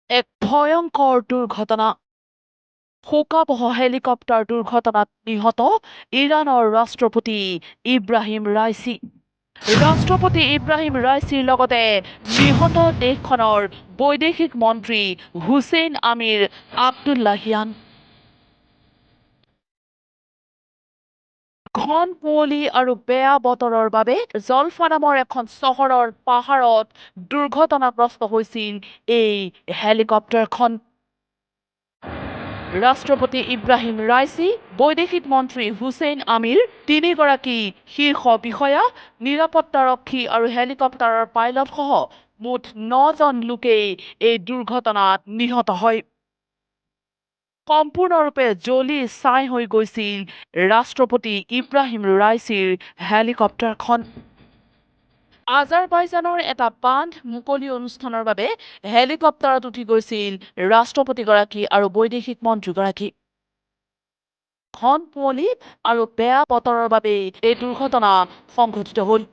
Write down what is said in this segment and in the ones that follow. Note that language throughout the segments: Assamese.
এক ভয়ংকৰ দুৰ্ঘটনা শোকাবহ হেলিকপ্টাৰ দুৰ্ঘটনাত নিহত ইৰাণৰ ৰাষ্ট্ৰপতি ইব্ৰাহিম ৰাইচি ৰাষ্ট্ৰপতি ইব্ৰাহিম ৰাইচিৰ লগতে নিহত দেশখনৰ বৈদেশিক মন্ত্ৰী হুছেইন আমিৰ আব্দুল্লাহিয়ান ঘন কুঁৱলী আৰু বেয়া বতৰৰ বাবে জলফা নামৰ এখন চহৰৰ পাহাৰত দুৰ্ঘটনাগ্ৰস্ত হৈছিল এই হেলিকপ্টাৰখন ৰাষ্ট্ৰপতি ইব্ৰাহিম ৰাইচি বৈদেশিক মন্ত্ৰী হুছেইন আমিৰ তিনিগৰাকী শীৰ্ষ বিষয়া নিৰাপত্তাৰক্ষী আৰু হেলিকপ্টাৰৰ পাইলটসহ মুঠ ৯জন লোকেই এই দুৰ্ঘটনাত নিহত হয় সম্পূৰ্ণৰূপে জ্বলি ছাই হৈ গৈছিল ৰাষ্ট্ৰপতি ইব্ৰাহিম ৰাইচিৰ হেলিকপ্টাৰখন আজাৰবাইজানৰ এটা বান্ধ মুকলি অনুষ্ঠানৰ বাবে হেলিকপ্টাৰত উঠি গৈছিল ৰাষ্ট্ৰপতিগৰাকী আৰু বৈদেশিক মন্ত্ৰীগৰাকী ঘন কুঁৱলী আৰু বেয়া বতৰৰ বাবে এই দুৰ্ঘটনা সংঘটিত হ'ল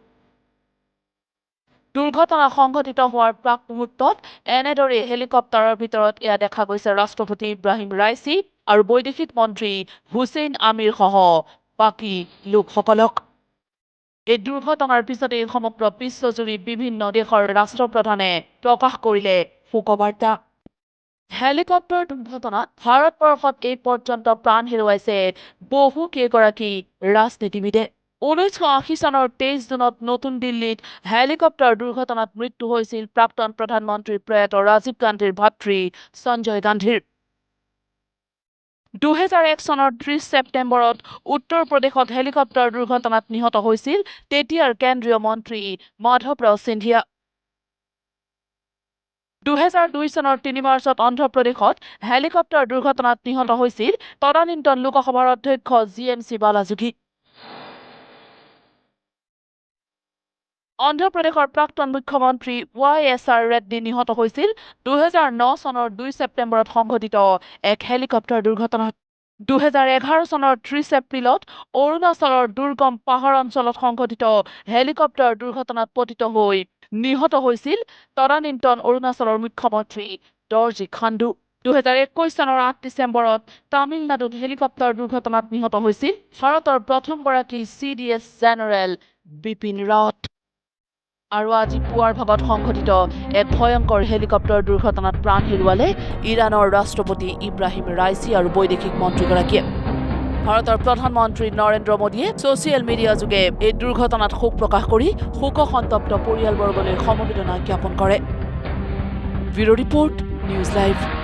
দুৰ্ঘটনা সংঘটিত হোৱাৰ প্ৰাক মুহূৰ্তত এনেদৰে হেলিকপ্টাৰৰ ভিতৰত এয়া দেখা গৈছে ৰাষ্ট্ৰপতি ইব্ৰাহিম ৰাইচি আৰু বৈদেশিক মন্ত্ৰী হুছেইন আমিৰ সহ বাকী লোকসকলক এই দুৰ্ঘটনাৰ পিছতে সমগ্ৰ বিশ্বজুৰি বিভিন্ন দেশৰ ৰাষ্ট্ৰপ্ৰধানে প্ৰকাশ কৰিলে শোকবাৰ্তা হেলিকপ্টাৰ দুৰ্ঘটনাত ভাৰতবৰ্ষত এই পৰ্যন্ত প্ৰাণ হেৰুৱাইছে বহু কেইগৰাকী ৰাজনীতিবিদে 1980 চনৰ 23 জুনত নতুন দিল্লীত হেলিকপ্টাৰ দুৰ্ঘটনাত মৃত্যু হৈছিল প্ৰাক্তন প্ৰধানমন্ত্ৰী প্ৰয়াত ৰাজীৱ গান্ধীৰ ভাতৃ সঞ্জয় গান্ধীৰ 2001 চনৰ 30 ছেপ্টেম্বৰত উত্তৰ প্ৰদেশত হেলিকপ্টাৰ দুৰ্ঘটনাত নিহত হৈছিল তেতিয়াৰ কেন্দ্ৰীয় মন্ত্ৰী মাধৱৰাও সিন্ধিয়া 2002 চনৰ 3 মাৰ্চত অন্ধ্ৰপ্ৰদেশত হেলিকপ্টাৰ দুৰ্ঘটনাত নিহত হৈছিল তদানীন্তন লোকসভাৰ অধ্যক্ষ GMC বালাযোগী অন্ধ্ৰপ্ৰদেশৰ প্ৰাক্তন মুখ্যমন্ত্ৰী YSR ৰেড্ডী নিহত হৈছিল 2009 চনৰ 2 ছেপ্টেম্বৰত সংঘটিত এক হেলিকপ্টাৰ দুৰ্ঘটনাত 2011 চনৰ 30 এপ্ৰিলত অৰুণাচলৰ দুৰ্গম পাহাৰ অঞ্চলত সংঘটিত হেলিকপ্টাৰ দুৰ্ঘটনাত পতিত হৈ নিহত হৈছিল তদানীন্তন অৰুণাচলৰ মুখ্যমন্ত্ৰী দৰ্জী খাণ্ডু 2021 চনৰ 8 ডিচেম্বৰত তামিলনাডুত হেলিকপ্টাৰ দুৰ্ঘটনাত নিহত হৈছিল ভাৰতৰ প্ৰথমগৰাকী CDS জেনেৰেল বিপিন ৰাৱত আৰু আজি পুৱাৰ ভাগত সংঘটিত এক ভয়ংকৰ হেলিকপ্টাৰ দুৰ্ঘটনাত প্ৰাণ হেৰুৱালে ইৰাণৰ ৰাষ্ট্ৰপতি ইব্ৰাহিম ৰাইচি আৰু বৈদেশিক মন্ত্ৰীগৰাকীয়ে ভাৰতৰ প্ৰধানমন্ত্ৰী নৰেন্দ্ৰ মোদীয়ে ছচিয়েল মিডিয়া যোগে এই দুৰ্ঘটনাত শোক প্ৰকাশ কৰি শোকসন্তপ্ত পৰিয়ালবৰ্গলৈ সমবেদনা জ্ঞাপন কৰে ব্যুৰো ৰিপৰ্ট নিউজ লাইভ